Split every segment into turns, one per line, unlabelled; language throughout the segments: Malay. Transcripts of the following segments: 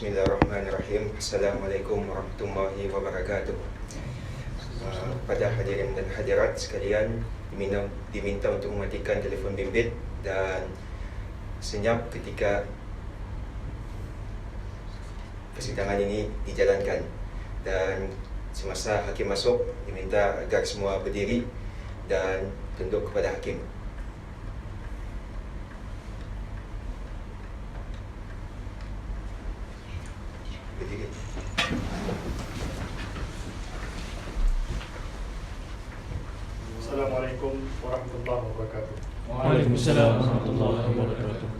Bismillahirrahmanirrahim. Assalamualaikum warahmatullahi wabarakatuh. Pada hadirin dan hadirat sekalian, diminta untuk mematikan telefon bimbit dan senyap ketika persidangan ini dijalankan. Dan semasa hakim masuk, diminta agar semua berdiri dan tunduk kepada hakim. Berdiri.
Assalamualaikum warahmatullahi wabarakatuh.
Waalaikumsalam warahmatullahi wabarakatuh.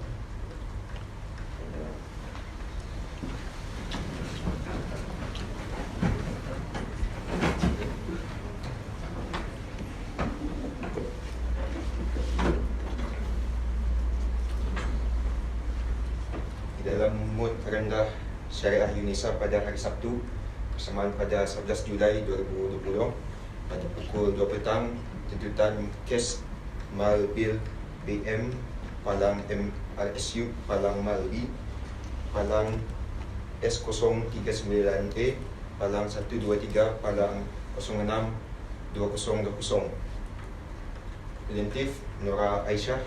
Di dalam mood rendah Syariah UNISA pada hari Sabtu bersamaan pada 11 Julai 2020 pada pukul 2 petang, tuntutan kes Malbil BM Palang MRSU Palang Malbi Palang S039A Palang 123 Palang 062020. Pelintif Nora Aisyah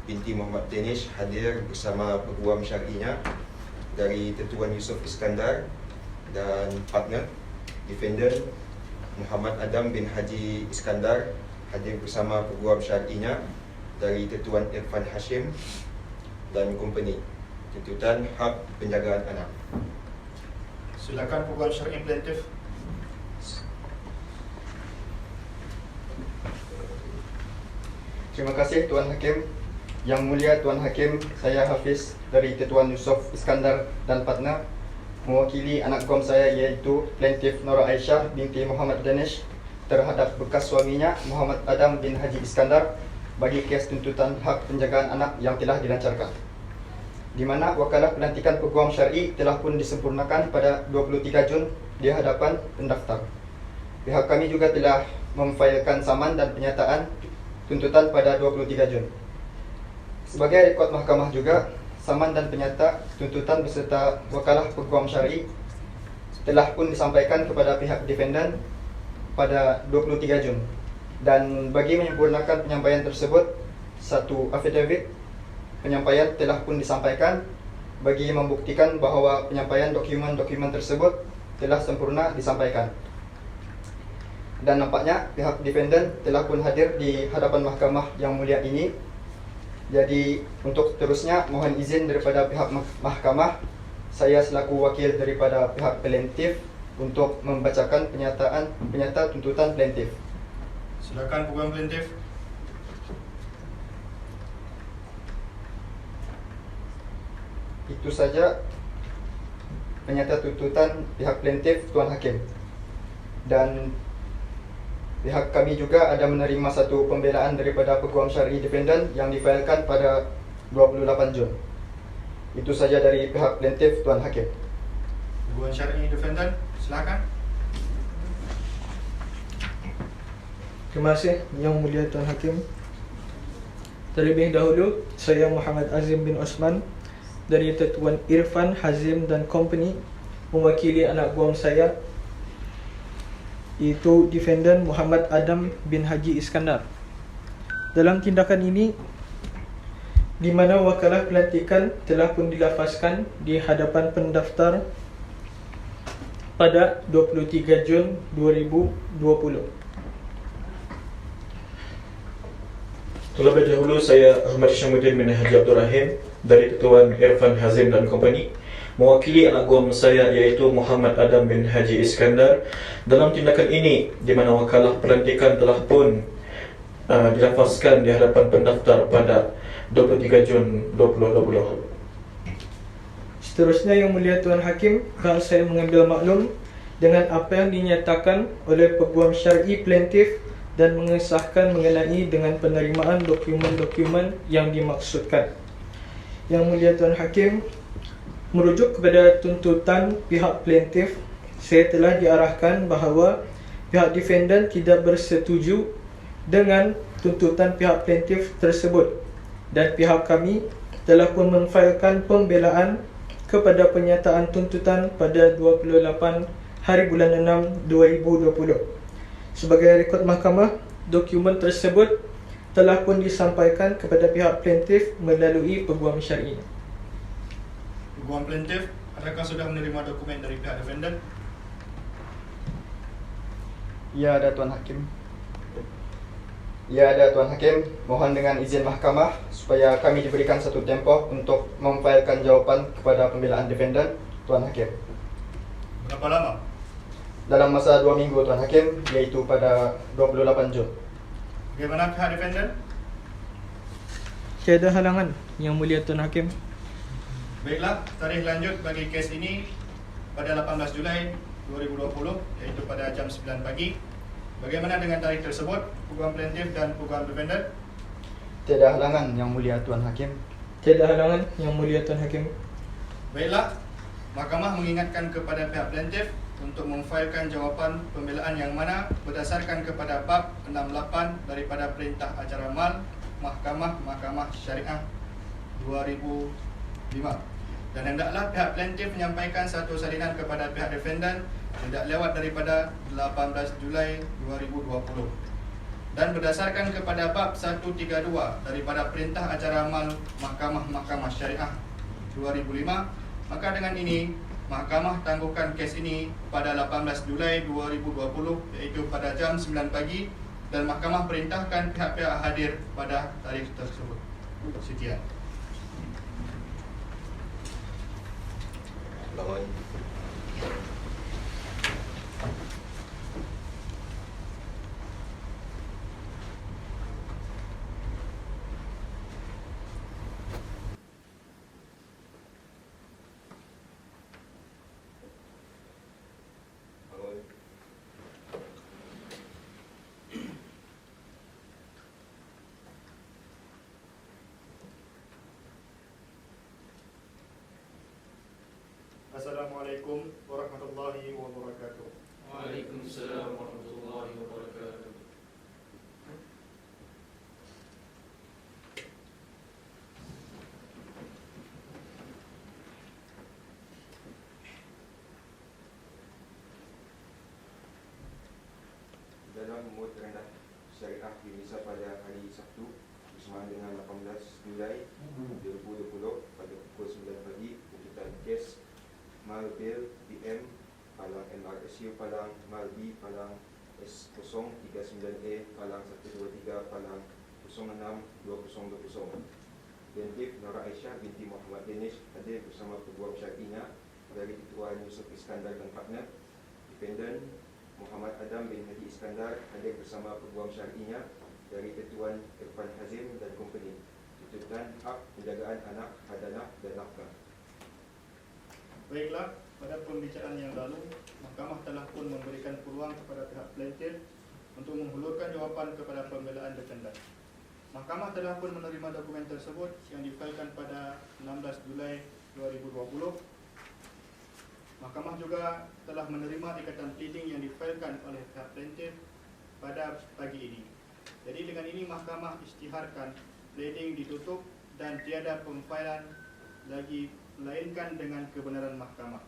binti Muhammad Danish hadir bersama peguam syar'inya dari Tuan Yusof Iskandar dan partner. Defendant Muhammad Adam bin Haji Iskandar hadir bersama peguam syar'inya dari Tuan Irfan Hashim dan company. Tuntutan hak penjagaan anak.
Silakan peguam syar'i plaintiff.
Terima kasih Tuan Hakim. Yang Mulia Tuan Hakim, saya Hafiz dari Tuan Yusof Iskandar dan partner mewakili anak guam saya iaitu plaintiff Nora Aisyah binti Muhammad Danish terhadap bekas suaminya Muhammad Adam bin Haji Iskandar bagi kes tuntutan hak penjagaan anak yang telah dilancarkan, di mana wakalah pelantikan peguam syar'i telah pun disempurnakan pada 23 Jun di hadapan pendaftar. Pihak kami juga telah memfailkan saman dan penyataan tuntutan pada 23 Jun. Sebagai rekod mahkamah juga, saman dan penyata tuntutan beserta wakalah peguam syar'i telah pun disampaikan kepada pihak defendant pada 23 Jun. Dan bagi menyempurnakan penyampaian tersebut, satu affidavit penyampaian telah pun disampaikan bagi membuktikan bahawa penyampaian dokumen-dokumen tersebut telah sempurna disampaikan. Dan nampaknya pihak defendant telah pun hadir di hadapan mahkamah yang mulia ini. Jadi untuk terusnya mohon izin daripada pihak mahkamah, saya selaku wakil daripada pihak plaintiff untuk membacakan penyata tuntutan plaintiff.
Silakan peguam plaintiff.
Itu saja penyata tuntutan pihak plaintiff Tuan Hakim. Dan pihak kami juga ada menerima satu pembelaan daripada peguam syar'i defendant yang difailkan pada 28 Jun. Itu saja dari pihak plaintiff Tuan Hakim.
Peguam syar'i defendant, silakan.
Terima kasih Yang Mulia Tuan Hakim. Terlebih dahulu, saya Muhammad Azim bin Osman dari Tuan Irfan Hazim dan company mewakili anak guam saya iaitu defendant Muhammad Adam bin Haji Iskandar. Dalam tindakan ini, di mana wakalah pelantikan telah pun dilafazkan di hadapan pendaftar pada 23 Jun 2020.
Terlebih dahulu, saya Ahmad Syamuddin bin Haji Abdul Rahim dari Tuan Irfan Hazim dan company mewakili anak guam saya iaitu Muhammad Adam bin Haji Iskandar dalam tindakan ini, di mana wakalah pelantikan telah pun dilafazkan di hadapan pendaftar pada 23 Jun 2020.
Seterusnya Yang Mulia Tuan Hakim, bahawa saya mengambil maklum dengan apa yang dinyatakan oleh peguam syar'i plaintiff dan mengesahkan mengenai dengan penerimaan dokumen-dokumen yang dimaksudkan. Yang Mulia Tuan Hakim, merujuk kepada tuntutan pihak plaintiff, saya telah diarahkan bahawa pihak defendant tidak bersetuju dengan tuntutan pihak plaintiff tersebut dan pihak kami telah pun memfailkan pembelaan kepada penyataan tuntutan pada 28 hari bulan 6 2020. Sebagai rekod mahkamah, dokumen tersebut telah pun disampaikan kepada pihak plaintiff melalui peguam syar'i.
Peguam plaintiff, adakah sudah menerima dokumen dari pihak defendant?
Ya ada Tuan Hakim. Ya ada Tuan Hakim, mohon dengan izin mahkamah supaya kami diberikan satu tempoh untuk memfailkan jawapan kepada pembelaan defendant, Tuan Hakim.
Berapa lama?
Dalam masa 2 minggu Tuan Hakim, iaitu pada 28 Jun.
Bagaimana pihak defendant?
Tiada halangan, Yang Mulia Tuan Hakim.
Baiklah, tarikh lanjut bagi kes ini pada 18 Julai 2020, iaitu pada jam 9 pagi. Bagaimana dengan tarikh tersebut, peguam plaintiff dan peguam defendant?
Tiada halangan Yang Mulia Tuan Hakim.
Tiada halangan, Yang Mulia Tuan Hakim.
Baiklah, mahkamah mengingatkan kepada pihak plaintiff untuk memfailkan jawapan pembelaan yang mana berdasarkan kepada bab 68 daripada Perintah Acara Mal Mahkamah Syariah 2005. Dan hendaklah pihak plaintiff menyampaikan satu salinan kepada pihak defendant tidak lewat daripada 18 Julai 2020. Dan berdasarkan kepada bab 132 daripada Perintah Acara Amal Mahkamah Syariah 2005, maka dengan ini mahkamah tangguhkan kes ini pada 18 Julai 2020, iaitu pada jam 9 pagi, dan mahkamah perintahkan pihak-pihak hadir pada tarikh tersebut. Sekian.
Bangun. Bangun.
Assalamualaikum warahmatullahi wabarakatuh.
Waalaikumsalam warahmatullahi wabarakatuh.
Dalam mood rendah syariah dimisah pada hari Sabtu bersamaan dengan 18 Julai 2020 pada pukul 9 pagi, tuntutan kes Mal Bil BM Palang MRSU Palang Mal B Palang S039A Palang 123 Palang 06-2020. Plaintiff Nora Aisyah binti Muhammad Danish hadir bersama peguam syar'inya dari Ketua Yusuf Iskandar dan partner. Defendant Muhammad Adam bin Haji Iskandar hadir bersama peguam syar'inya dari Ketuan Irfan Hazim dan Company. Tuntutan hak penjagaan anak, hadanah dan nafkah.
Baiklah, pada pembicaraan yang lalu, mahkamah telah pun memberikan peluang kepada pihak plaintiff untuk menghulurkan jawapan kepada pembelaan defendant. Mahkamah telah pun menerima dokumen tersebut yang difailkan pada 16 Julai 2020. Mahkamah juga telah menerima ikatan pleading yang difailkan oleh pihak plaintiff pada pagi ini. Jadi dengan ini mahkamah isytiharkan pleading ditutup dan tiada pemfailan lagi melainkan dengan kebenaran mahkamah.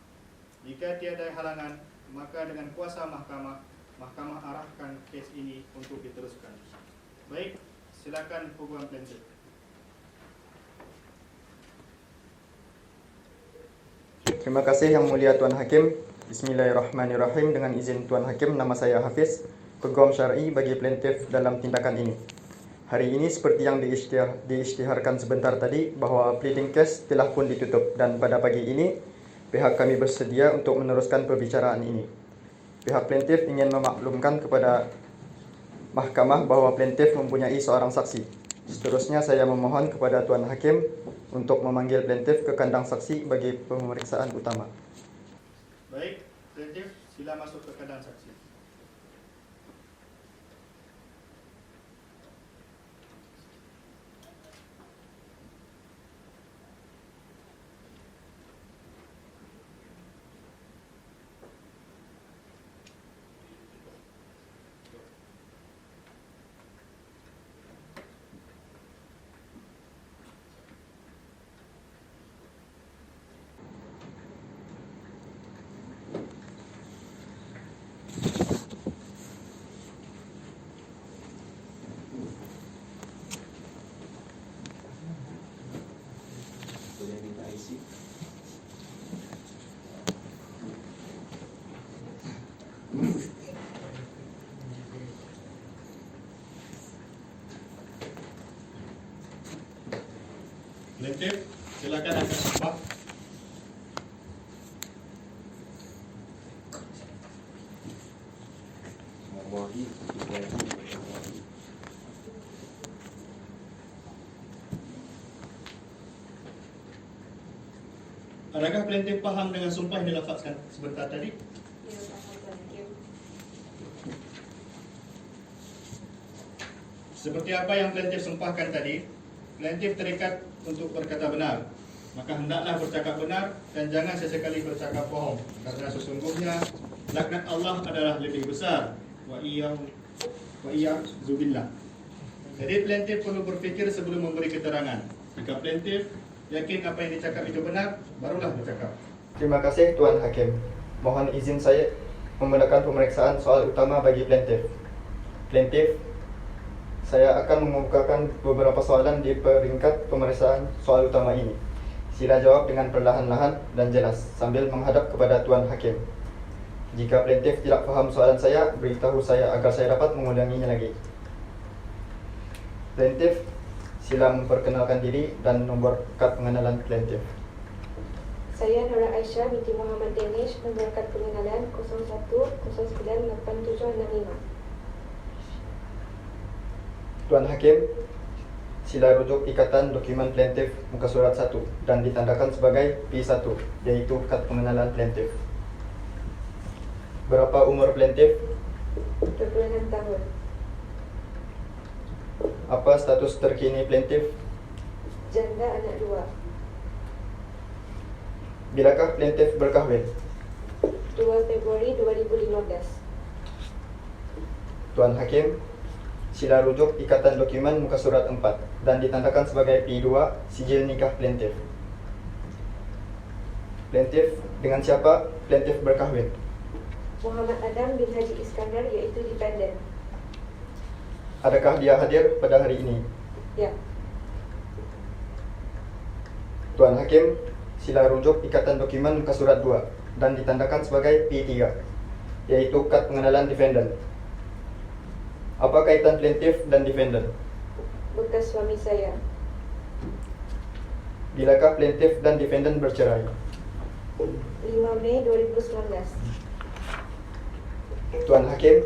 Jika tiada halangan, maka dengan kuasa mahkamah, mahkamah arahkan kes ini untuk diteruskan. Baik, silakan peguam plaintiff.
Terima kasih Yang Mulia Tuan Hakim. Bismillahirrahmanirrahim. Dengan izin Tuan Hakim, nama saya Hafiz, peguam syar'i bagi plaintiff dalam tindakan ini. Hari ini seperti yang diisytiharkan sebentar tadi bahawa pleading case telah pun ditutup dan pada pagi ini pihak kami bersedia untuk meneruskan perbicaraan ini. Pihak plaintiff ingin memaklumkan kepada mahkamah bahawa plaintiff mempunyai seorang saksi. Seterusnya saya memohon kepada Tuan Hakim untuk memanggil plaintiff ke kandang saksi bagi pemeriksaan utama.
Baik, plaintiff sila masuk ke kandang saksi.
minta IC.
Plaintiff, silakan angkat sumpah.
Wallahi,
Adakah plaintiff faham dengan sumpah yang dilafazkan sebentar tadi?
Ya, faham Tuan Hakim.
Seperti apa yang plaintiff sumpahkan tadi, plaintiff terikat untuk berkata benar. Maka hendaklah bercakap benar dan jangan sesekali bercakap bohong, karena sesungguhnya laknat Allah adalah lebih besar. Wa iyyazubillah. Jadi plaintiff perlu berfikir sebelum memberi keterangan. Jika plaintiff yakin apa yang dicakap itu benar, barulah bercakap.
Terima kasih Tuan Hakim. Mohon izin saya memulakan pemeriksaan soal utama bagi plaintiff. Plaintiff, saya akan mengemukakan beberapa soalan di peringkat pemeriksaan soal utama ini. Sila jawab dengan perlahan-lahan dan jelas sambil menghadap kepada Tuan Hakim. Jika plaintiff tidak faham soalan saya, beritahu saya agar saya dapat mengulanginya lagi. Plaintiff, sila memperkenalkan diri dan nomor kad pengenalan plaintiff.
Saya Nora Aisyah binti Muhammad Danish, nomor kad pengenalan 01098765.
Tuan Hakim, sila rujuk ikatan dokumen plaintiff muka surat 1 dan ditandakan sebagai P1, yaitu kad pengenalan plaintiff. Berapa umur plaintiff?
26 tahun.
Apa status terkini plaintiff?
Janda anak 2.
Bilakah plaintiff berkahwin?
2 Februari 2015.
Tuan Hakim, sila rujuk ikatan dokumen muka surat 4 dan ditandakan sebagai P2, sijil nikah plaintiff. Plaintiff, dengan siapa plaintiff berkahwin?
Muhammad Adam bin Haji Iskandar, iaitu dependen.
Adakah dia hadir pada hari ini?
Ya.
Tuan Hakim, sila rujuk ikatan dokumen muka surat 2 dan ditandakan sebagai P3, yaitu kad pengenalan defendant. Apa kaitan plaintiff dan defendant?
Bekas suami saya.
Bilakah plaintiff dan defendant bercerai?
5 Mei 2019.
Tuan Hakim,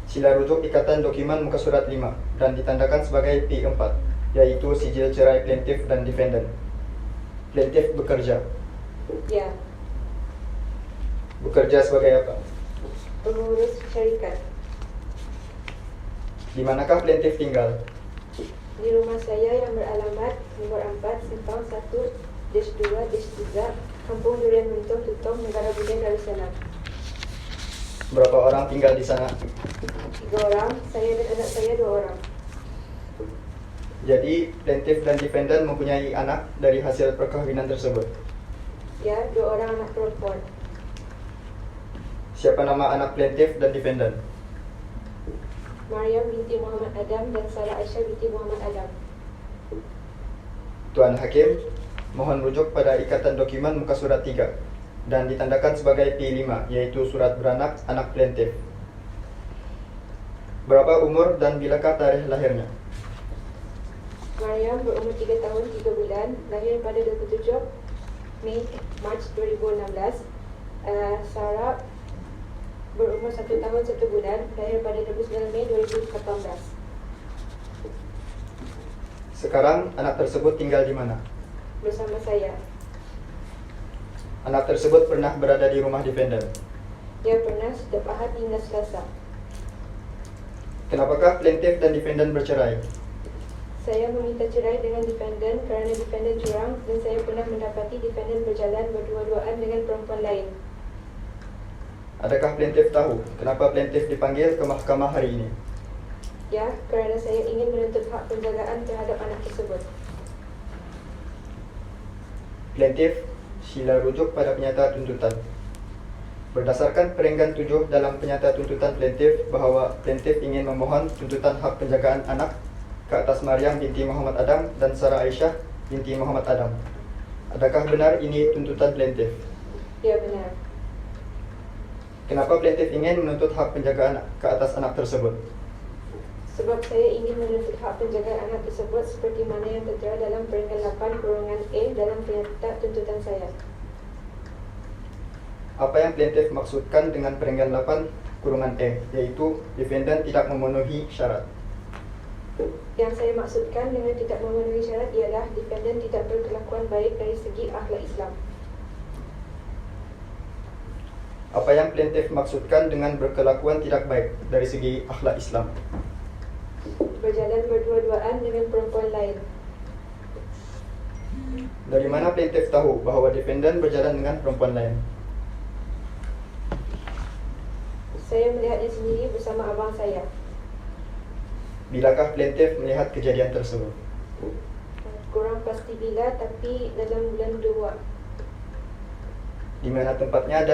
sila rujuk ikatan dokumen muka surat 5 dan ditandakan sebagai P4, yaitu sijil cerai plaintiff dan defendant. Plaintiff bekerja.
Ya.
Bekerja sebagai apa?
Pengurus syarikat.
Di manakah plaintiff tinggal?
Di rumah saya yang beralamat nomor 4 Simpang 1-2-3 Kampung Durian Mentong, Tutong, Negara Budian, Darussalam.
Berapa orang tinggal di sana?
3 orang, saya dan anak saya 2 orang.
Jadi, plaintiff dan defendant mempunyai anak dari hasil perkahwinan tersebut.
Ya, 2 orang anak perempuan.
Siapa nama anak plaintiff dan defendant?
Maryam binti Muhammad Adam dan Sarah Aisyah binti Muhammad Adam.
Tuan Hakim, mohon rujuk pada ikatan dokumen muka surat 3 dan ditandakan sebagai P5, yaitu surat beranak anak plaintiff. Berapa umur dan bilakah tarikh lahirnya?
Maryam berumur 3 tahun 3 bulan, lahir pada 27 Mac 2016. Sarah berumur 1 tahun 1 bulan, lahir pada 29 Mei 2018.
Sekarang anak tersebut tinggal di mana?
Bersama saya.
Anak tersebut pernah berada di rumah defendant.
Dia pernah setiap Ahad hingga Selasa.
Kenapakah plaintiff dan defendant bercerai?
Saya meminta cerai dengan defendant kerana defendant curang dan saya pernah mendapati defendant berjalan berdua-duaan dengan perempuan lain.
Adakah plaintiff tahu kenapa plaintiff dipanggil ke mahkamah hari ini?
Ya, kerana saya ingin menuntut hak penjagaan terhadap anak tersebut.
Plaintiff, sila rujuk pada penyata tuntutan. Berdasarkan perenggan 7 dalam penyata tuntutan plaintiff bahawa plaintiff ingin memohon tuntutan hak penjagaan anak ke atas Maryam binti Muhammad Adam dan Sarah Aisyah binti Muhammad Adam. Adakah benar ini tuntutan plaintiff?
Ya, benar.
Kenapa plaintiff ingin menuntut hak penjagaan ke atas anak tersebut?
Sebab saya ingin menuntut hak penjagaan anak tersebut seperti mana yang tertera dalam perenggan 8(a) dalam pernyataan tuntutan saya.
Apa yang plaintiff maksudkan dengan perenggan 8(e), yaitu defendant tidak memenuhi syarat?
Yang saya maksudkan dengan tidak memenuhi syarat ialah defendant tidak berkelakuan baik dari segi akhlak Islam.
Apa yang plaintiff maksudkan dengan berkelakuan tidak baik dari segi akhlak Islam?
Berjalan berdua-duaan dengan perempuan lain.
Dari mana plaintiff tahu bahawa defendant berjalan dengan perempuan lain?
Saya melihatnya sendiri bersama abang saya.
Bilakah plaintiff melihat kejadian tersebut?
Kurang pasti bila, tapi dalam bulan 2.
Di mana tempatnya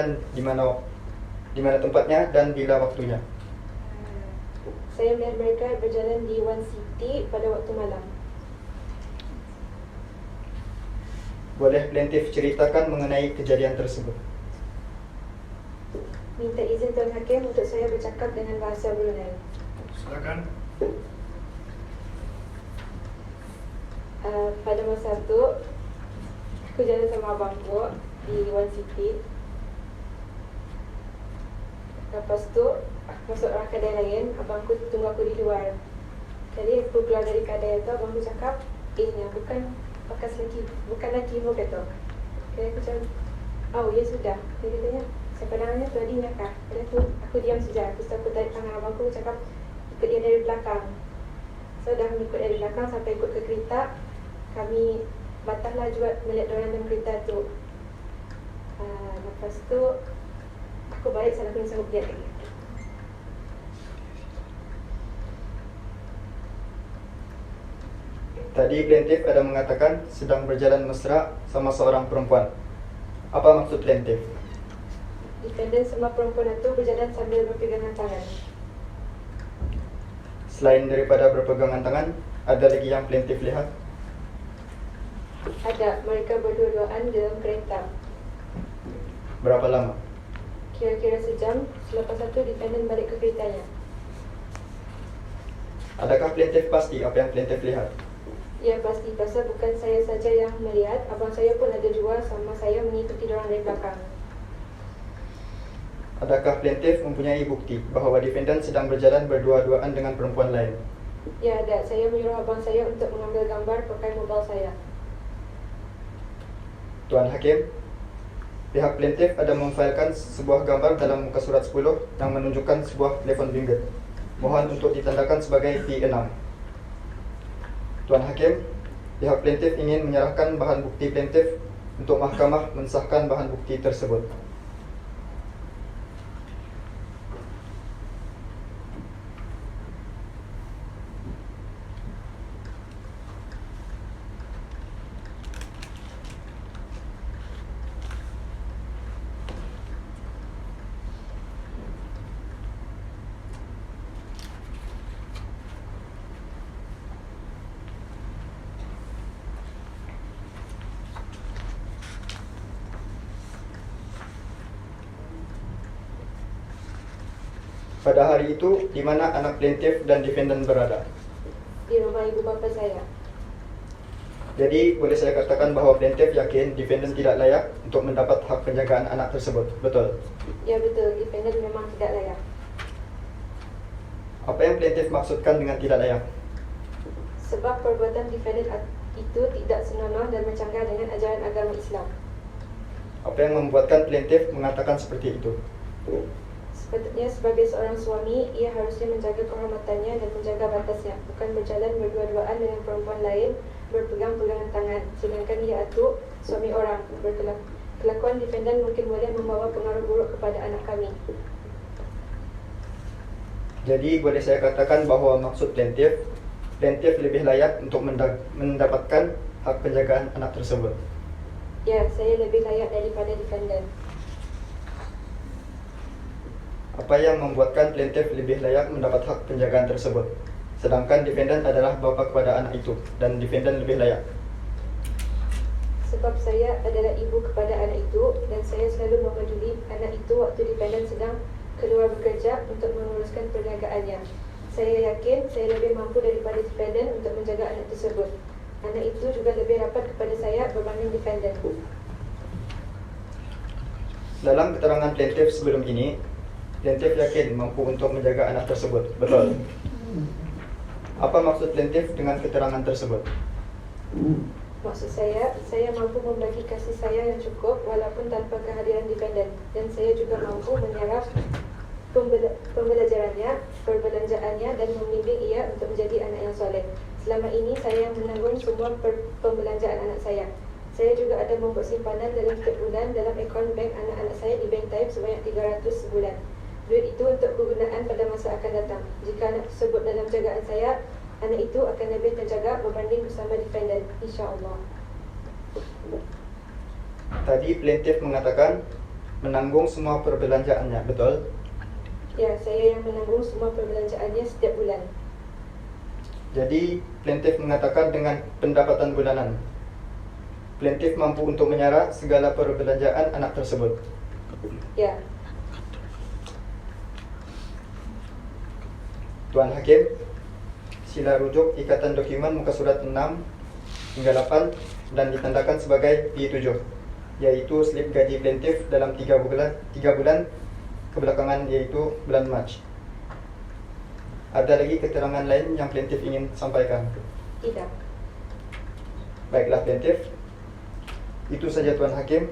dan bila waktunya?
Saya melihat mereka berjalan di One City pada waktu malam.
Boleh plaintiff ceritakan mengenai kejadian tersebut?
Minta izin Tuan Hakim untuk saya bercakap dengan bahasa Brunei.
Silakan.
Pada masa tu, aku jalan sama abangku di One City. Lepas tu, aku masuk orang kedai lain, abangku tunggu aku di luar. Jadi aku keluar dari kedai tu, abangku cakap, bukan laki mu kata. Jadi aku cakap, oh ya sudah. Dia katanya, saya pandangannya tu adiknya kah? Jadi aku diam saja. Lepas tu aku tarik tangan abangku, cakap, ikut dia dari belakang. So dah mengikut dari belakang sampai ikut ke kereta. Kami batallah juga melihat orang dalam kereta tu. Lepas tu aku balik, saya kena sanggup lihat lagi.
Tadi plaintiff ada mengatakan sedang berjalan mesra sama seorang perempuan. Apa maksud plaintiff?
Defendant sama perempuan itu berjalan sambil berpegangan tangan.
Selain daripada berpegangan tangan, ada lagi yang plaintiff lihat?
Ada, mereka berdua-duaan dalam kereta.
Berapa lama?
Kira-kira sejam. Selepas itu defendant balik ke keretanya.
Adakah plaintiff pasti apa yang plaintiff lihat?
Ya pasti, pasal bukan saya saja yang melihat, abang saya pun ada juga sama saya mengikuti dorang dari belakang.
Adakah plaintiff mempunyai bukti bahawa defendant sedang berjalan berdua-duaan dengan perempuan lain?
Ya ada, saya menyuruh abang saya untuk mengambil gambar pakai mobil saya.
Tuan Hakim, pihak plaintiff ada memfailkan sebuah gambar dalam muka surat 10 yang menunjukkan sebuah telefon bimbit. Mohon untuk ditandakan sebagai P6. Tuan Hakim, pihak plaintiff ingin menyerahkan bahan bukti plaintiff untuk mahkamah mensahkan bahan bukti tersebut. Pada hari itu, di mana anak plaintiff dan defendant berada?
Di rumah ibu bapa saya.
Jadi, boleh saya katakan bahawa plaintiff yakin defendant tidak layak untuk mendapat hak penjagaan anak tersebut, betul?
Ya betul, defendant memang tidak layak.
Apa yang plaintiff maksudkan dengan tidak layak?
Sebab perbuatan defendant itu tidak senonoh dan bercanggah dengan ajaran agama Islam.
Apa yang membuatkan plaintiff mengatakan seperti itu?
Sepatutnya sebagai seorang suami, ia harusnya menjaga kehormatannya dan menjaga batasnya, bukan berjalan berdua-duaan dengan perempuan lain, berpegang-pegangan tangan, sedangkan ia atuk suami orang. Kelakuan defendant mungkin boleh membawa pengaruh buruk kepada anak kami.
Jadi, boleh saya katakan bahawa maksud plaintiff lebih layak untuk mendapatkan hak penjagaan anak tersebut.
Ya, saya lebih layak daripada defendant.
Apa yang membuatkan plaintiff lebih layak mendapat hak penjagaan tersebut, sedangkan defendant adalah bapa kepada anak itu dan defendant lebih layak?
sebab saya adalah ibu kepada anak itu dan saya selalu memeduli anak itu waktu dependen sedang keluar bekerja untuk menguruskan perniagaannya. Saya yakin saya lebih mampu daripada dependen untuk menjaga anak tersebut. Anak itu juga lebih rapat kepada saya berbanding dependen.
Dalam keterangan plaintiff sebelum ini, plaintiff yakin mampu untuk menjaga anak tersebut. Betul? Apa maksud plaintiff dengan keterangan tersebut?
Maksud saya mampu membagi kasih saya yang cukup walaupun tanpa kehadiran dependen dan saya juga mampu menyerap pembelajarannya, perbelanjaannya dan membimbing ia untuk menjadi anak yang soleh. Selama ini saya yang menanggung semua pembelanjaan anak saya. Saya juga ada membuat simpanan dalam setiap bulan dalam akaun bank anak-anak saya di Bank Taib sebanyak 300 sebulan. Duit itu untuk kegunaan pada masa akan datang. Jika anak tersebut dalam jagaan saya, anak itu akan lebih terjaga berbanding bersama dependen, insya-Allah.
Tadi plaintiff mengatakan menanggung semua perbelanjaannya, betul?
Ya, saya yang menanggung semua perbelanjaannya setiap bulan.
Jadi plaintiff mengatakan dengan pendapatan bulanan, plaintiff mampu untuk menyara segala perbelanjaan anak tersebut.
Ya,
Tuan Hakim, sila rujuk ikatan dokumen muka surat 6 hingga 8 dan ditandakan sebagai P7, yaitu slip gaji plaintiff dalam 3 bulan kebelakangan, yaitu bulan Mac. Ada lagi keterangan lain yang plaintiff ingin sampaikan?
tidak.
Baiklah plaintiff, itu saja Tuan Hakim.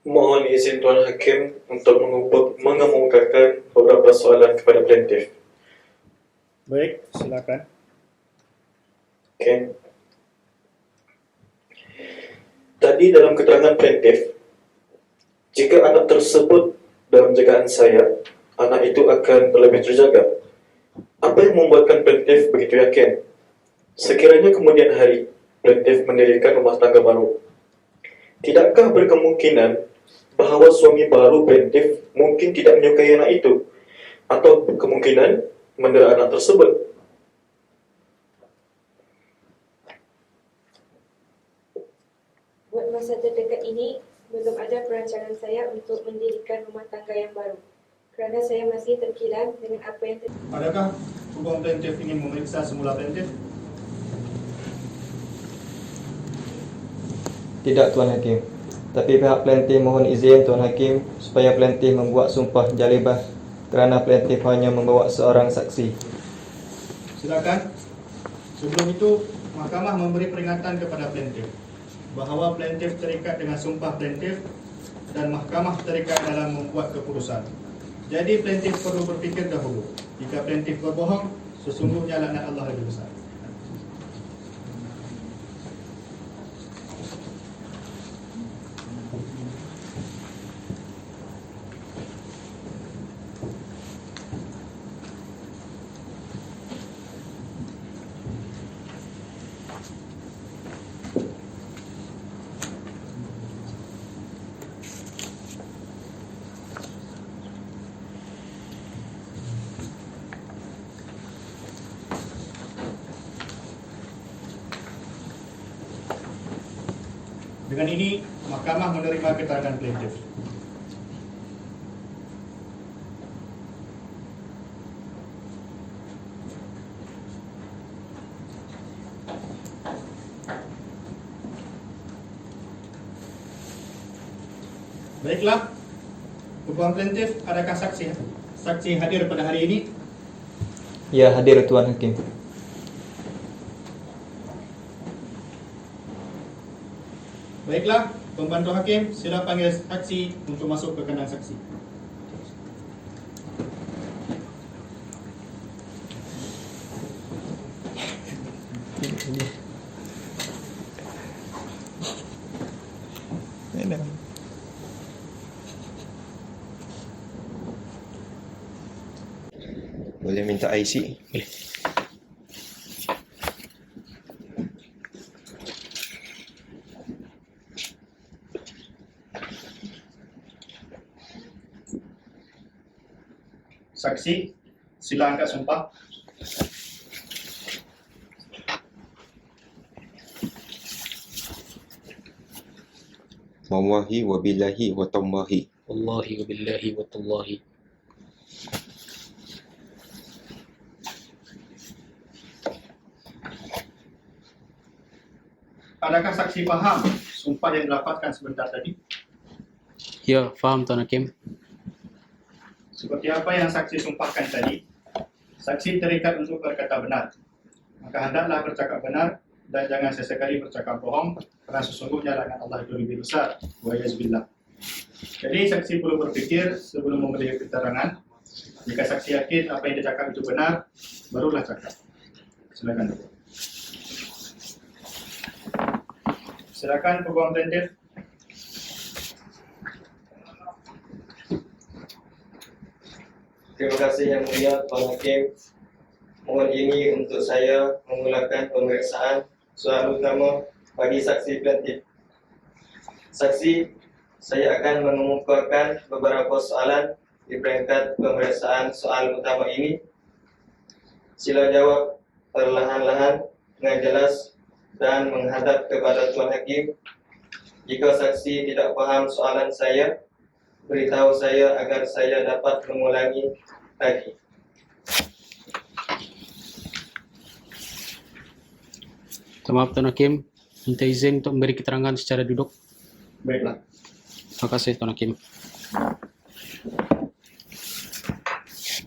Mohon izin Tuan Hakim untuk mengemukakan beberapa soalan kepada plaintiff.
Baik, silakan.
Okay. Tadi dalam keterangan plaintiff, jika anak tersebut dalam jagaan saya, anak itu akan lebih terjaga. Apa yang membuatkan plaintiff begitu yakin? Sekiranya kemudian hari plaintiff mendirikan rumah tangga baru, tidakkah berkemungkinan bahawa suami baru plaintiff mungkin tidak menyukai anak itu, atau kemungkinan mendera anak tersebut?
Buat masa terdekat ini, belum ada perancangan saya untuk mendirikan rumah tangga yang baru. Kerana saya masih terkilan dengan apa yang
Adakah peguam plaintiff ingin memeriksa semula plaintiff?
Tidak Tuan Hakim. Tapi pihak plaintiff mohon izin Tuan Hakim supaya plaintiff membuat sumpah jalibah kerana plaintiff hanya membawa seorang saksi.
Silakan. Sebelum itu, mahkamah memberi peringatan kepada plaintiff bahawa plaintiff terikat dengan sumpah plaintiff dan mahkamah terikat dalam membuat keputusan. Jadi plaintiff perlu berfikir dahulu. Jika plaintiff berbohong, sesungguhnya laknat Allah lebih besar. Dengan ini, mahkamah menerima keterangan plaintiff. Baiklah, peguam plaintiff, adakah saksi hadir pada hari ini?
Ya, hadir Tuan Hakim.
Baiklah, pembantu hakim, sila panggil saksi untuk masuk ke kandang saksi.
Boleh minta IC? Boleh.
Saksi, sila angkat sumpah.
Wallahi wabillahi watallahi.
Wallahi wabillahi watallahi.
Adakah saksi faham sumpah yang dilapatkan sebentar tadi?
Ya, faham Tuan Hakim.
Seperti apa yang saksi sumpahkan tadi, saksi terikat untuk berkata benar. Maka hendaklah bercakap benar dan jangan sesekali bercakap bohong, kerana sesungguhnya laknat Allah itu lebih besar. Wa yazbillah. Jadi saksi perlu berfikir sebelum memberi keterangan. Jika saksi yakin apa yang dicakap itu benar, barulah cakap. Silakan. Silakan peguam plaintiff.
Terima kasih Yang Mulia Tuan Hakim. Mohon ini untuk saya memulakan pemeriksaan soal utama bagi saksi plaintiff. Saksi, saya akan mengemukakan beberapa soalan di peringkat pemeriksaan soal utama ini. Sila jawab perlahan-lahan dengan jelas dan menghadap kepada Tuan Hakim. Jika saksi tidak paham soalan saya, beritahu saya agar saya dapat mengulangi lagi.
Maaf Tuan Hakim, minta izin untuk memberi keterangan secara duduk.
Baiklah.
Terima kasih Tuan Hakim.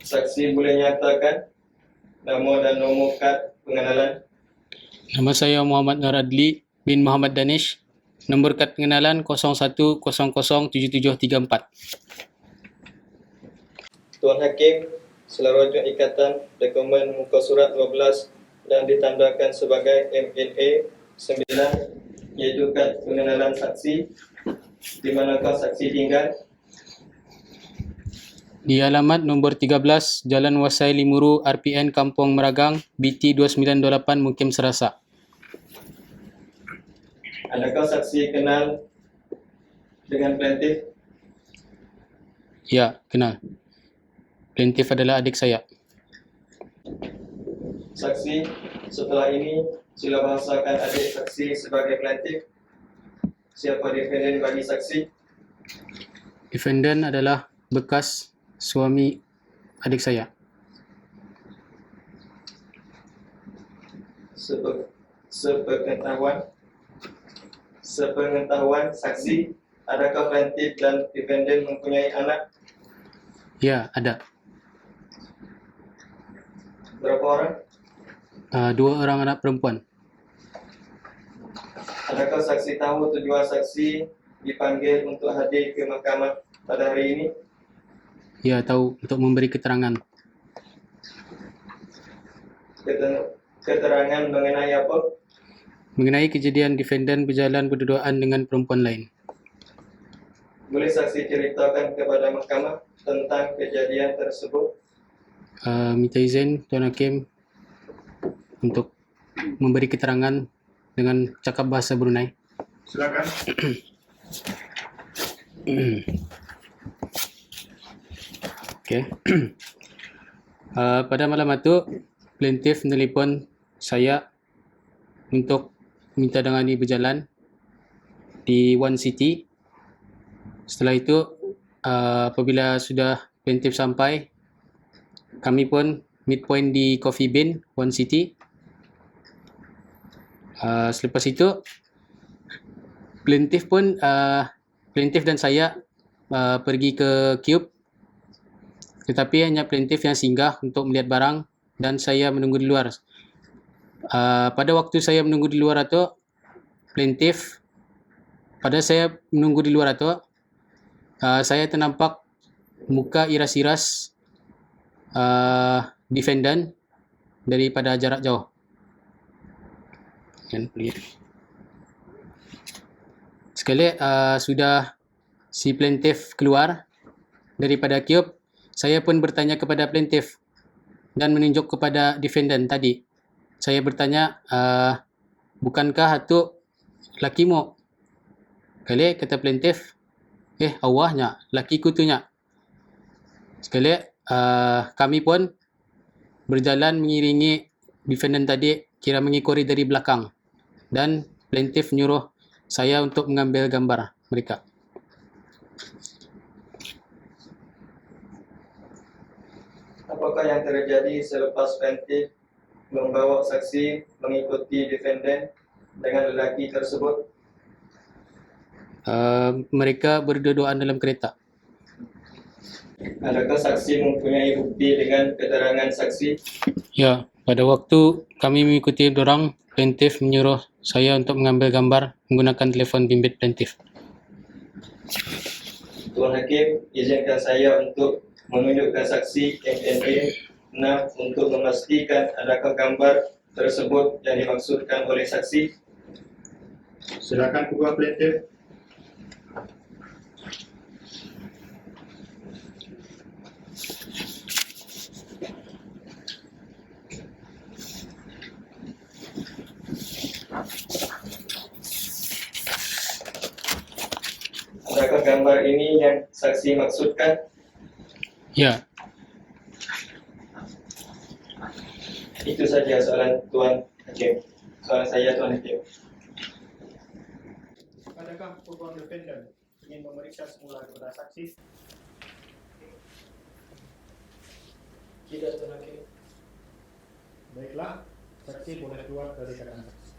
Saksi boleh nyatakan nama dan nombor kad pengenalan.
Nama saya Muhammad Nur Adli bin Muhammad Danish. Nombor kad pengenalan 01007734.
Tuan Hakim, selarujuk ikatan dokumen muka surat 12 dan ditandakan sebagai MNA 9, iaitu kad pengenalan saksi. Di manakah saksi tinggal?
Di alamat nombor 13, Jalan Wasai Limuru, RPN Kampung Meragang, BT 2928, Mukim Serasa.
Adakah saksi kenal dengan plaintiff?
Ya, kenal. Plaintiff adalah adik saya.
Saksi, setelah ini sila bahasakan adik saksi sebagai plaintiff. Siapa defendant bagi saksi?
Defendant adalah bekas suami adik saya.
Sepengetahuan saksi, adakah plaintiff dan defendant mempunyai anak?
Ya, ada.
Berapa orang?
2 orang anak perempuan.
Adakah saksi tahu tujuan saksi dipanggil untuk hadir ke mahkamah pada hari ini?
Ya, tahu, untuk memberi keterangan.
Keterangan mengenai apa?
Mengenai kejadian defendant berjalan berduaan dengan perempuan lain.
Boleh saksi ceritakan kepada mahkamah tentang kejadian tersebut?
Minta izin Tuan Hakim untuk memberi keterangan dengan cakap bahasa Brunei.
Silakan.
Okey. Pada malam itu, plaintiff menelpon saya untuk minta dengani berjalan di One City. Setelah itu, apabila sudah plaintiff sampai, kami pun midpoint di Coffee Bean, One City. Selepas itu, plaintiff dan saya pergi ke Cube, tetapi hanya plaintiff yang singgah untuk melihat barang dan saya menunggu di luar. Pada waktu saya menunggu di luar itu, saya ternampak muka iras-iras defendant daripada jarak jauh. Sekali sudah si plaintiff keluar daripada Cube, saya pun bertanya kepada plaintiff dan menunjuk kepada defendant tadi. Saya bertanya, bukankah itu lakimu? Sekali kata plaintiff, awahnya, lakiku tu nya. Sekali kami pun berjalan mengiringi defendant tadi, kira mengikori dari belakang, dan plaintiff menyuruh saya untuk mengambil gambar mereka.
Apakah yang terjadi selepas plaintiff membawa saksi mengikuti defendant dengan lelaki tersebut?
Mereka berdua-duaan dalam kereta.
Adakah saksi mempunyai bukti dengan keterangan saksi?
Ya, pada waktu kami mengikuti dorang, plaintiff menyuruh saya untuk mengambil gambar menggunakan telefon bimbit plaintiff.
Tuan Hakim, izinkan saya untuk menunjukkan saksi MNA 6 untuk memastikan adakah gambar tersebut yang dimaksudkan oleh saksi.
Silakan peguam plaintiff.
Adakah gambar ini yang saksi maksudkan?
Ya,
Itu saja soalan Tuan Hakim. Soalan saya, Tuan Hakim.
Adakah peguam defendant ingin memeriksa semula kepada saksi?
Tidak, Tuan Hakim.
Baiklah, saksi boleh keluar dari keterangan saksi.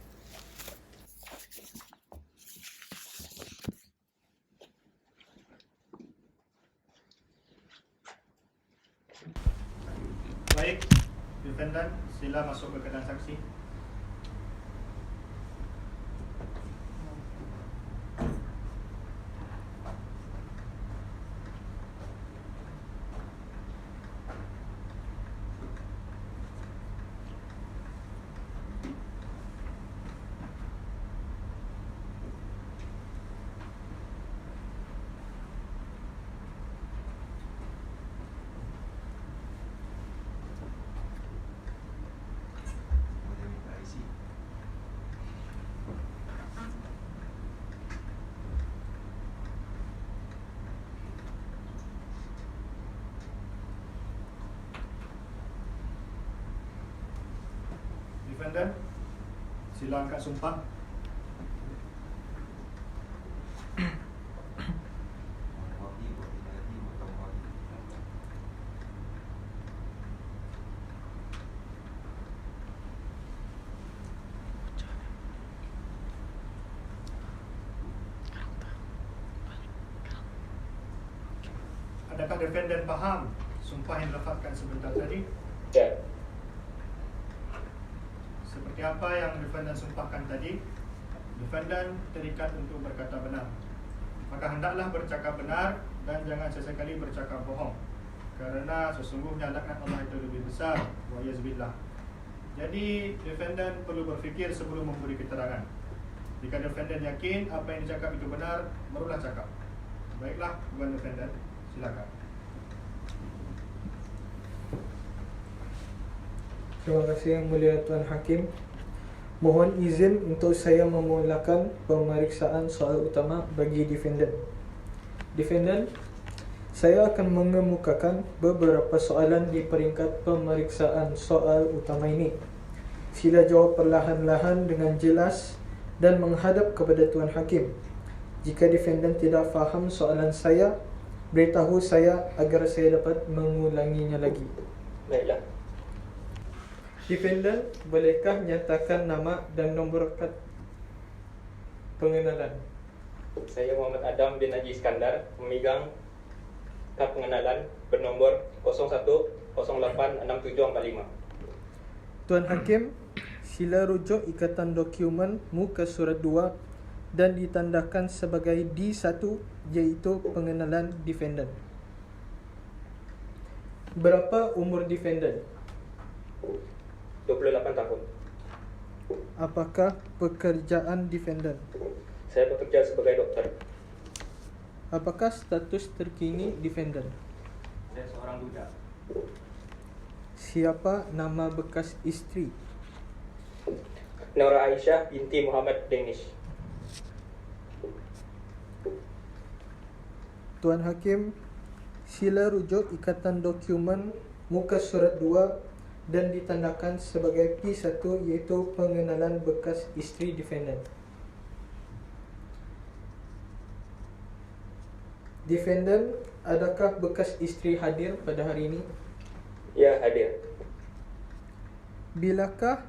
Baik, defendant, sila masuk ke keterangan saksi. Defendant, sila angkat sumpah. Adakah defendant faham sumpah yang dilafazkan sebentar tadi?
ya.
Seperti apa yang defendant sumpahkan tadi, defendant terikat untuk berkata benar. Maka hendaklah bercakap benar dan jangan sesekali bercakap bohong. Kerana sesungguhnya laknat Allah itu lebih besar. Wa yazbillah. Jadi defendant perlu berfikir sebelum memberi keterangan. Jika defendant yakin apa yang dicakap itu benar, barulah cakap. Baiklah, tuan defendant, silakan.
Terima kasih Yang Mulia Tuan Hakim. Mohon izin untuk saya memulakan pemeriksaan soal utama bagi defendant. Defendant, saya akan mengemukakan beberapa soalan di peringkat pemeriksaan soal utama ini. Sila jawab perlahan-lahan dengan jelas dan menghadap kepada Tuan Hakim. Jika defendant tidak faham soalan saya, beritahu saya agar saya dapat mengulanginya lagi.
Baiklah.
Defendant, bolehkah nyatakan nama dan nombor kad pengenalan?
Saya Muhammad Adam bin Haji Iskandar, memegang kad pengenalan bernomor 01086745.
Tuan Hakim, sila rujuk ikatan dokumen muka surat 2 dan ditandakan sebagai D1, iaitu pengenalan defendant. Berapa umur defendant?
28 tahun.
Apakah pekerjaan defendant?
Saya bekerja sebagai dokter.
Apakah status terkini defendant?
Saya seorang budak.
Siapa nama bekas isteri?
Nora Aisyah binti Muhammad Danish.
Tuan Hakim, Sila rujuk ikatan dokumen muka surat 2 dan ditandakan sebagai P1 iaitu pengenalan bekas isteri defendant. Defendant, adakah bekas isteri hadir pada hari ini?
Ya, hadir.
Bilakah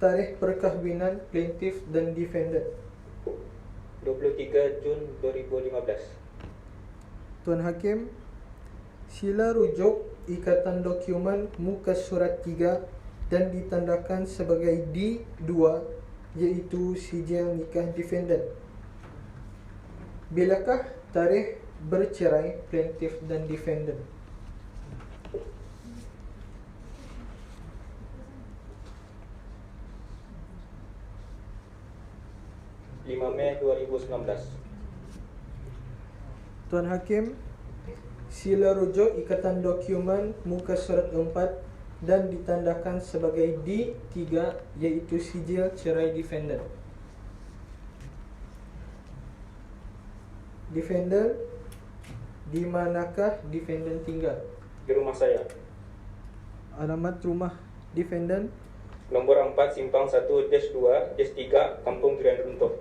tarikh perkahwinan plaintiff dan defendant?
23 Jun 2015.
Tuan Hakim, sila rujuk ikatan dokumen muka surat 3 dan ditandakan sebagai D2 iaitu sijil nikah defendant. Bilakah tarikh bercerai plaintiff dan defendant?
Mei 2019.
Tuan Hakim, sila rujuk ikatan dokumen muka surat 4 dan ditandakan sebagai D3 iaitu sijil cerai defendant. Defendant, di manakah defendant tinggal?
Di rumah saya.
Alamat rumah defendant?
Nombor 4 Simpang 1-2-3 Kampung Durian Runtuh,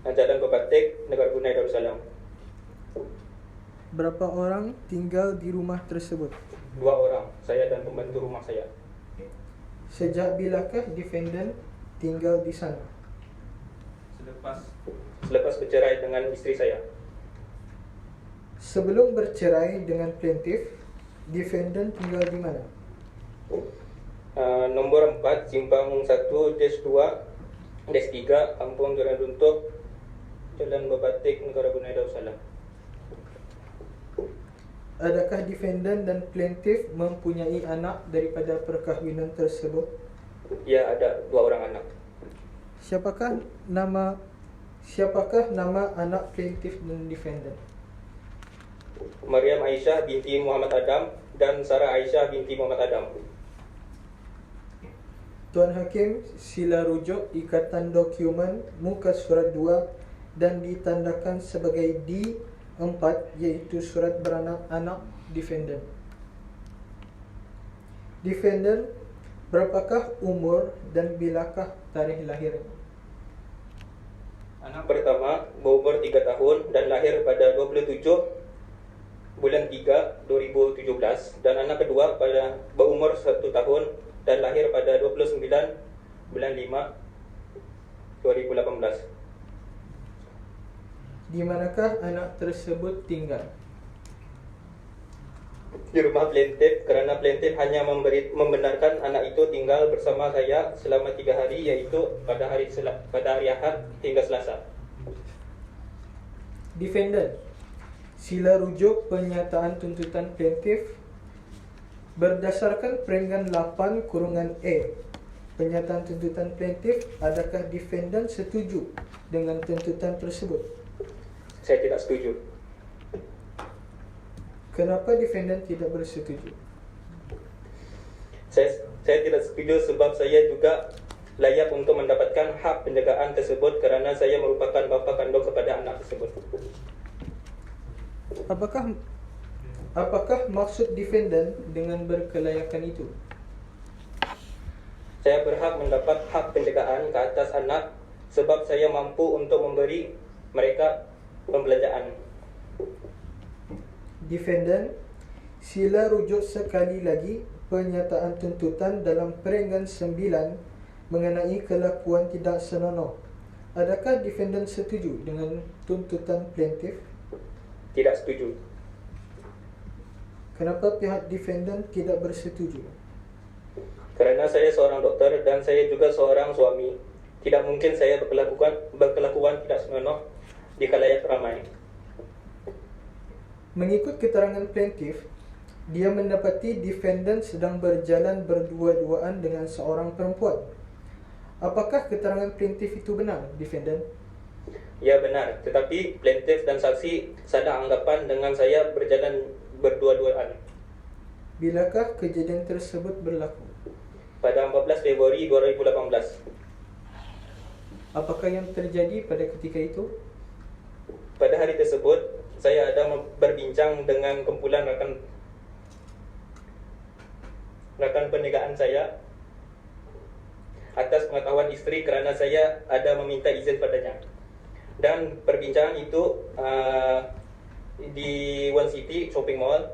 Jalan Bebatik, Negara Brunei Darussalam.
Berapa orang tinggal di rumah tersebut?
2 orang, saya dan pembantu rumah saya.
Sejak bilakah defendant tinggal di sana?
Selepas bercerai dengan isteri saya.
Sebelum bercerai dengan plaintiff, defendant tinggal di mana?
Nombor 4 Simpang 1-2-3 Kampung Durian Runtuh, Jalan Bebatik, Negara Brunei Darussalam.
Adakah defendant dan plaintiff mempunyai anak daripada perkahwinan tersebut?
Ya, ada 2 orang anak.
Siapakah nama anak plaintiff dan defendant?
Maryam Aisyah binti Muhammad Adam dan Sarah Aisyah binti Muhammad Adam.
Tuan Hakim, sila rujuk ikatan dokumen muka surat 2 dan ditandakan sebagai D4 iaitu surat beranak anak defendant. Defendant, berapakah umur dan bilakah tarikh lahir?
Anak pertama berumur 3 tahun dan lahir pada 27 bulan 3 2017 dan anak kedua pada berumur 1 tahun dan lahir pada 29 bulan 5 2018.
Di manakah anak tersebut tinggal?
Di rumah plaintiff kerana plaintiff hanya membenarkan anak itu tinggal bersama saya selama 3 hari iaitu pada hari Ahad hingga Selasa.
Defendant, sila rujuk pernyataan tuntutan plaintiff berdasarkan perenggan 8(A. Pernyataan tuntutan plaintiff, adakah defendant setuju dengan tuntutan tersebut?
Saya tidak setuju.
Kenapa defendant tidak bersetuju?
Saya tidak setuju sebab saya juga layak untuk mendapatkan hak penjagaan tersebut kerana saya merupakan bapa kandung kepada anak tersebut.
Apakah maksud defendant dengan berkelayakan itu?
Saya berhak mendapat hak penjagaan ke atas anak sebab saya mampu untuk memberi mereka pembelajaran.
Defendant, sila rujuk sekali lagi pernyataan tuntutan dalam perenggan 9 mengenai kelakuan tidak senonoh. Adakah defendant setuju dengan tuntutan plaintiff?
Tidak setuju.
Kenapa pihak defendant tidak bersetuju?
Kerana saya seorang doktor dan saya juga seorang suami. Tidak mungkin saya berkelakuan tidak senonoh di khalayak ramai.
Mengikut keterangan plaintiff, dia mendapati defendant sedang berjalan berdua-duaan dengan seorang perempuan. Apakah keterangan plaintiff itu benar, defendant?
Ya, benar. Tetapi plaintiff dan saksi salah anggapan dengan saya berjalan berdua-duaan.
Bilakah kejadian tersebut berlaku?
Pada 14 Februari 2018.
Apakah yang terjadi pada ketika itu?
Pada hari tersebut, saya ada berbincang berbincang dengan kumpulan rakan perniagaan saya atas pengetahuan isteri kerana saya ada meminta izin padanya. Dan perbincangan itu di One City Shopping Mall,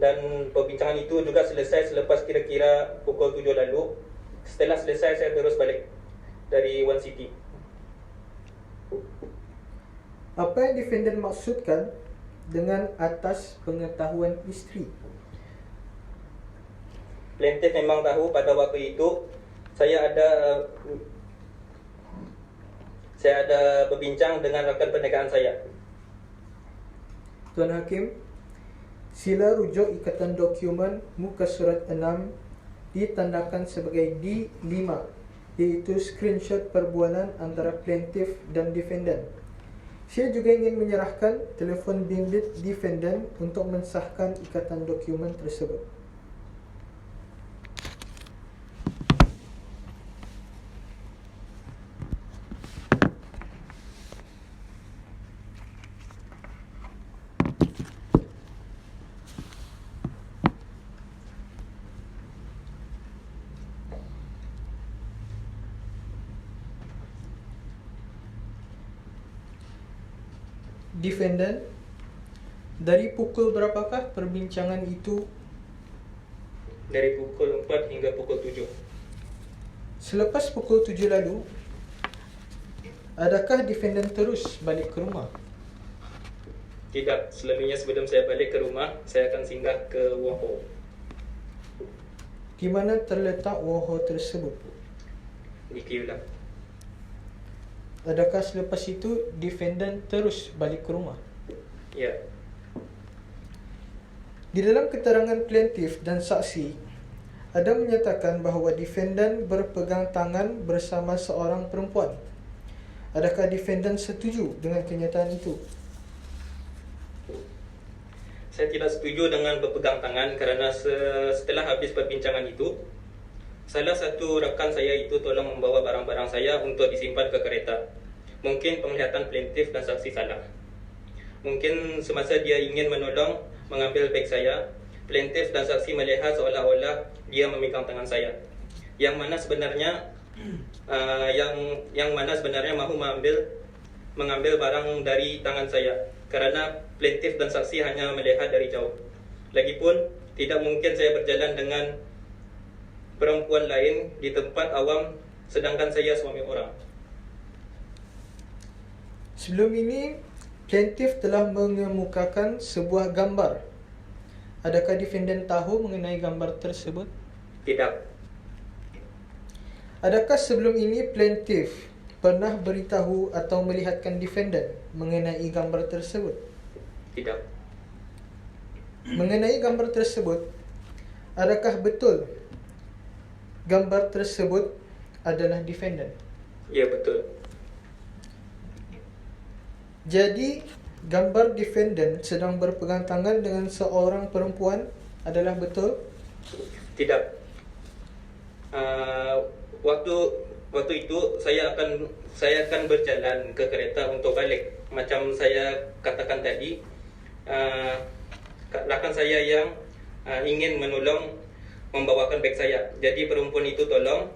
dan perbincangan itu juga selesai selepas kira-kira pukul 7 lalu. Setelah selesai saya terus balik dari One City.
Apa yang defendant maksudkan dengan atas pengetahuan isteri?
Plaintiff memang tahu pada waktu itu saya ada berbincang dengan rakan perniagaan saya.
Tuan Hakim, sila rujuk ikatan dokumen muka surat 6 ditandakan sebagai D5, iaitu screenshot perbualan antara plaintiff dan defendant. Saya juga ingin menyerahkan telefon bimbit defendant untuk mensahkan ikatan dokumen tersebut. Defendant, dari pukul berapakah perbincangan itu?
Dari pukul 4 hingga pukul 7.
Selepas pukul 7 lalu, adakah defendant terus balik ke rumah?
Tidak, selebihnya sebelum saya balik ke rumah, saya akan singgah ke Woho.
Di mana terletak Woho tersebut?
Di Kiyulang.
Adakah selepas itu defendant terus balik ke rumah?
Ya.
Di dalam keterangan plaintiff dan saksi, ada menyatakan bahawa defendant berpegang tangan bersama seorang perempuan. Adakah defendant setuju dengan kenyataan itu?
Saya tidak setuju dengan berpegang tangan kerana setelah habis perbincangan itu, salah satu rakan saya itu tolong membawa barang-barang saya untuk disimpan ke kereta. Mungkin penglihatan plaintiff dan saksi salah. Mungkin semasa dia ingin menolong mengambil beg saya, plaintiff dan saksi melihat seolah-olah dia memegang tangan saya. Yang mana sebenarnya mahu mengambil barang dari tangan saya, kerana plaintiff dan saksi hanya melihat dari jauh. Lagipun tidak mungkin saya berjalan dengan perempuan lain di tempat awam sedangkan saya suami orang.
Sebelum ini, plaintiff telah mengemukakan sebuah gambar. Adakah defendant tahu mengenai gambar tersebut?
Tidak.
Adakah sebelum ini plaintiff pernah beritahu atau melihatkan defendant mengenai gambar tersebut?
Tidak.
Mengenai gambar tersebut, adakah betul gambar tersebut adalah defendant?
Ya, betul.
Jadi, gambar defendant sedang berpegang tangan dengan seorang perempuan adalah betul?
Tidak. Waktu itu saya akan berjalan ke kereta untuk balik. Macam saya katakan tadi, rakan saya yang ingin menolong membawakan beg saya. Jadi perempuan itu tolong.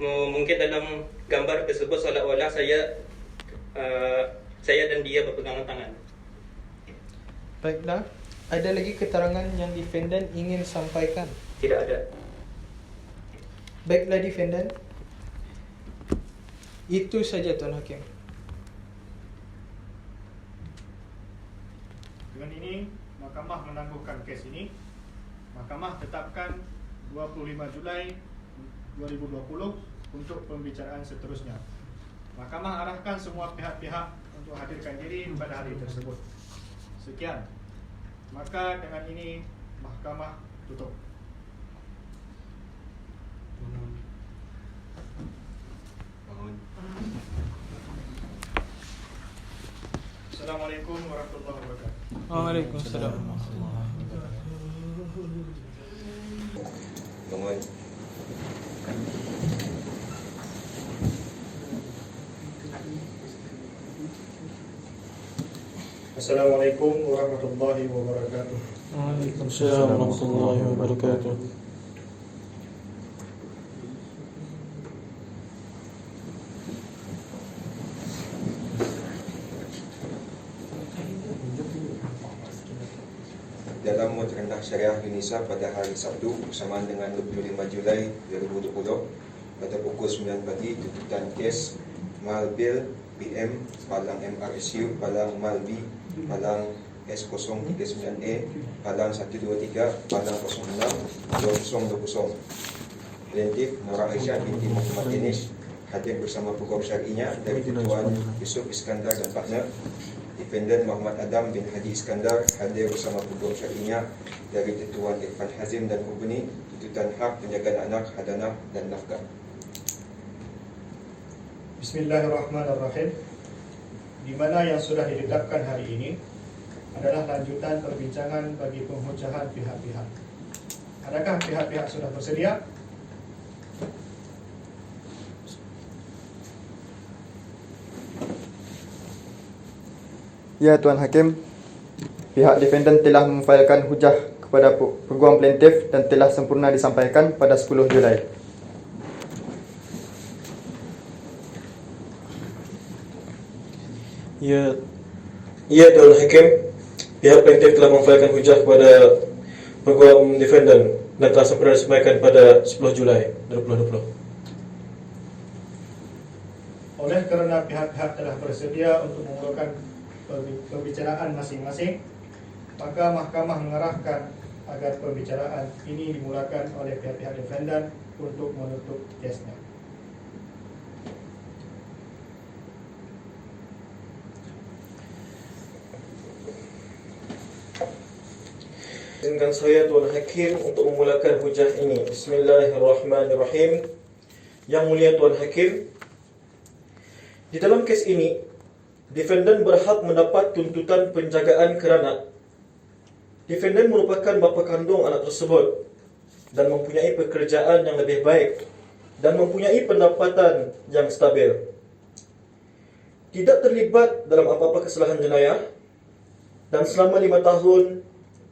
Mungkin dalam gambar tersebut seolah-olah saya dan dia berpegangan tangan.
Baiklah, ada lagi keterangan yang defendant ingin sampaikan?
Tidak ada.
Baiklah defendant, itu saja Tuan Hakim.
Dengan ini, Mahkamah menangguhkan kes ini. Mahkamah tetapkan 25 Julai 2020 untuk pembicaraan seterusnya. Mahkamah arahkan semua pihak-pihak untuk hadirkan diri pada hari tersebut. Sekian. Maka dengan ini, Mahkamah tutup. Assalamualaikum warahmatullahi wabarakatuh.
Waalaikumsalam.
Bangun.
Assalamualaikum warahmatullahi wabarakatuh.
Waalaikumsalam warahmatullahi wabarakatuh.
Dalam Muut Rendah Syariah Indonesia pada hari Sabtu bersamaan dengan 25 Julai 2020 pada pukul 9 pagi, tuntutan kes Malbil PM Palang MRSU Palang Malbi Palang S039A Palang 123 Palang 06 2020. Plaintiff Nora Aisyah binti Muhammad Danish hadir bersama peguam syar'inya dari Tuan Yusuf Iskandar dan partner. Defendant Muhammad Adam bin Haji Iskandar hadir bersama peguam syar'inya dari Tuan Irfan Hazim dan Company, tuntutan hak penjagaan anak, hadanah dan nafkah.
Bismillahirrahmanirrahim. Di mana yang sudah ditetapkan hari ini adalah lanjutan perbincangan bagi penghujjahan pihak-pihak. Adakah pihak-pihak sudah bersedia?
Ya Tuan Hakim, pihak defendant telah memfailkan hujah kepada peguam plaintiff dan telah sempurna disampaikan pada 10 Julai.
Ya Tuan Hakim, pihak plaintiff telah memfailkan hujah kepada peguam defendant dan telah sempurna disampaikan pada 10 Julai 2020.
Oleh kerana pihak-pihak telah bersedia untuk memulakan pembicaraan masing-masing, maka mahkamah mengarahkan agar pembicaraan ini dimulakan oleh pihak-pihak defendant untuk menutup kesnya.
Izinkan saya Tuan Hakim untuk memulakan hujah ini. Bismillahirrahmanirrahim. Yang mulia Tuan Hakim, di dalam kes ini, defendant berhak mendapat tuntutan penjagaan kerana defendant merupakan bapa kandung anak tersebut dan mempunyai pekerjaan yang lebih baik dan mempunyai pendapatan yang stabil. Tidak terlibat dalam apa-apa kesalahan jenayah dan selama 5 tahun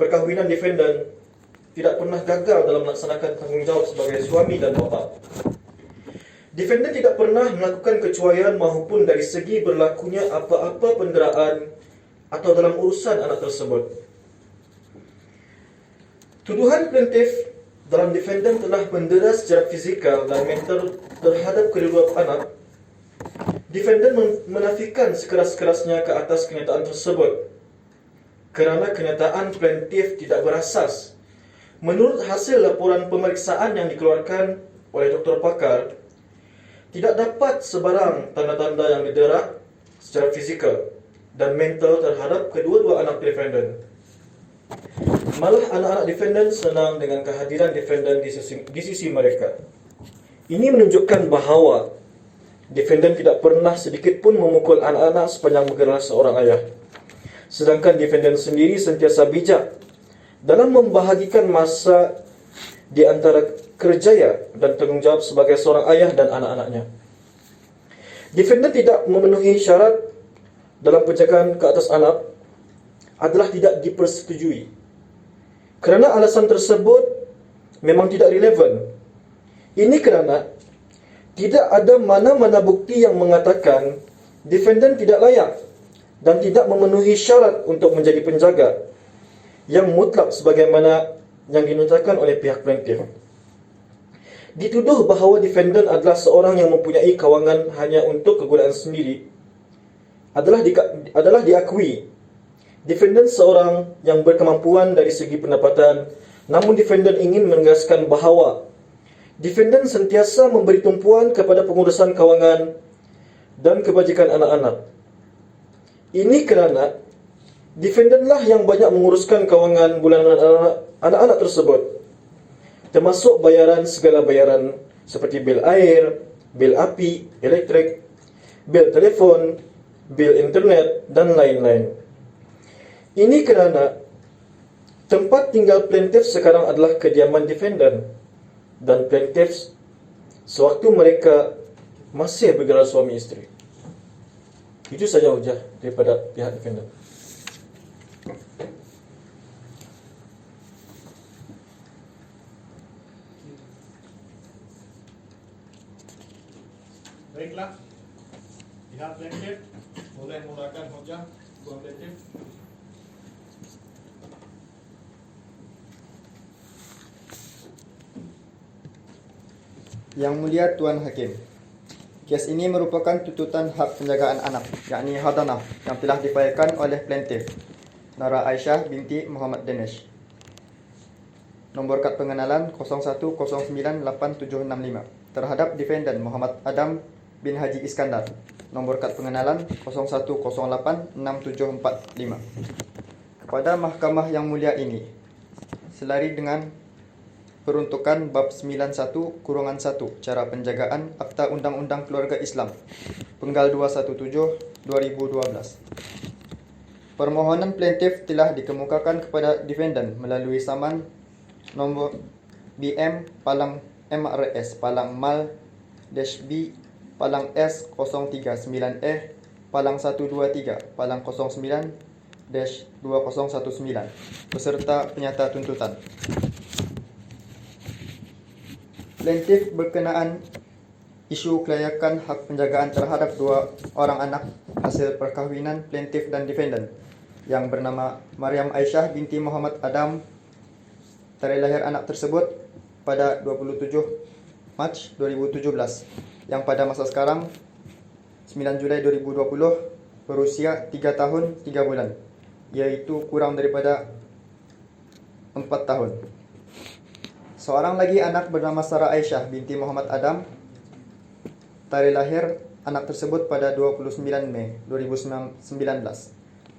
perkahwinan defendant tidak pernah gagal dalam melaksanakan tanggungjawab sebagai suami dan bapa. Defendant tidak pernah melakukan kecuaian maupun dari segi berlakunya apa-apa penderaan atau dalam urusan anak tersebut. Tuduhan plaintiff dalam defendant telah mendera secara fizikal dan mental terhadap kedua anak. Defendant menafikan sekeras-kerasnya ke atas kenyataan tersebut kerana kenyataan plaintiff tidak berasas. Menurut hasil laporan pemeriksaan yang dikeluarkan oleh doktor pakar, tidak dapat sebarang tanda-tanda yang didera secara fizikal dan mental terhadap kedua-dua anak defendant. Malah anak-anak defendant senang dengan kehadiran defendant di sisi mereka. Ini menunjukkan bahawa defendant tidak pernah sedikit pun memukul anak-anak sepanjang bergerak seorang ayah. Sedangkan defendant sendiri sentiasa bijak dalam membahagikan masa di antara kerjaya dan tanggungjawab sebagai seorang ayah dan anak-anaknya. Defendant tidak memenuhi syarat dalam penjagaan ke atas anak adalah tidak dipersetujui. Kerana alasan tersebut memang tidak relevan. Ini kerana tidak ada mana-mana bukti yang mengatakan defendant tidak layak dan tidak memenuhi syarat untuk menjadi penjaga yang mutlak sebagaimana yang dinyatakan oleh pihak plaintiff. Dituduh bahawa defendant adalah seorang yang mempunyai kawangan hanya untuk kegunaan sendiri adalah diakui. Defendant seorang yang berkemampuan dari segi pendapatan, namun defendant ingin menegaskan bahawa defendant sentiasa memberi tumpuan kepada pengurusan kawangan dan kebajikan anak-anak. Ini kerana defendantlah yang banyak menguruskan kawangan bulanan anak-anak tersebut, termasuk bayaran segala bayaran seperti bil air, bil api, elektrik, bil telefon, bil internet dan lain-lain. Ini kerana tempat tinggal plaintiff sekarang adalah kediaman defendant dan plaintiff sewaktu mereka masih bergelar suami isteri. Itu saja hujah daripada pihak defendant.
Baiklah, pihak plaintiff boleh mulakan hujah peguam plaintiff.
Yang Mulia Tuan Hakim, kes ini merupakan tuntutan hak penjagaan anak, yakni hadanah, yang telah difailkan oleh plaintiff Nora Aisyah binti Muhammad Danish. Nombor kad pengenalan 01098765 terhadap defendant Muhammad Adam bin Haji Iskandar. Nombor kad pengenalan 01086745. Kepada Mahkamah yang Mulia ini, selari dengan peruntukan bab 91-1 cara penjagaan Akta Undang-Undang Keluarga Islam Penggal 217 2012. Permohonan plaintiff telah dikemukakan kepada defendant melalui saman nombor BM palang MRS palang mal dash B palang S 039E palang 123 palang 09 dash 2019 beserta penyata tuntutan. Plaintiff berkenaan isu kelayakan hak penjagaan terhadap dua orang anak hasil perkahwinan plaintiff dan defendant yang bernama Maryam Aisyah binti Muhammad Adam. Tarikh lahir anak tersebut pada 27 Mac 2017 yang pada masa sekarang 9 Julai 2020 berusia 3 tahun 3 bulan, iaitu kurang daripada 4 tahun. Seorang lagi anak bernama Sarah Aisyah binti Muhammad Adam. Tarikh lahir anak tersebut pada 29 Mei 2019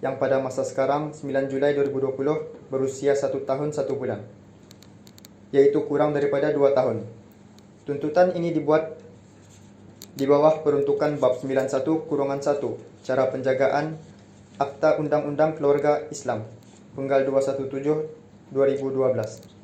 yang pada masa sekarang 9 Julai 2020 berusia 1 tahun 1 bulan, yaitu kurang daripada 2 tahun. Tuntutan ini dibuat di bawah peruntukan bab 91-1 cara penjagaan Akta Undang-Undang Keluarga Islam Penggal 217 2012.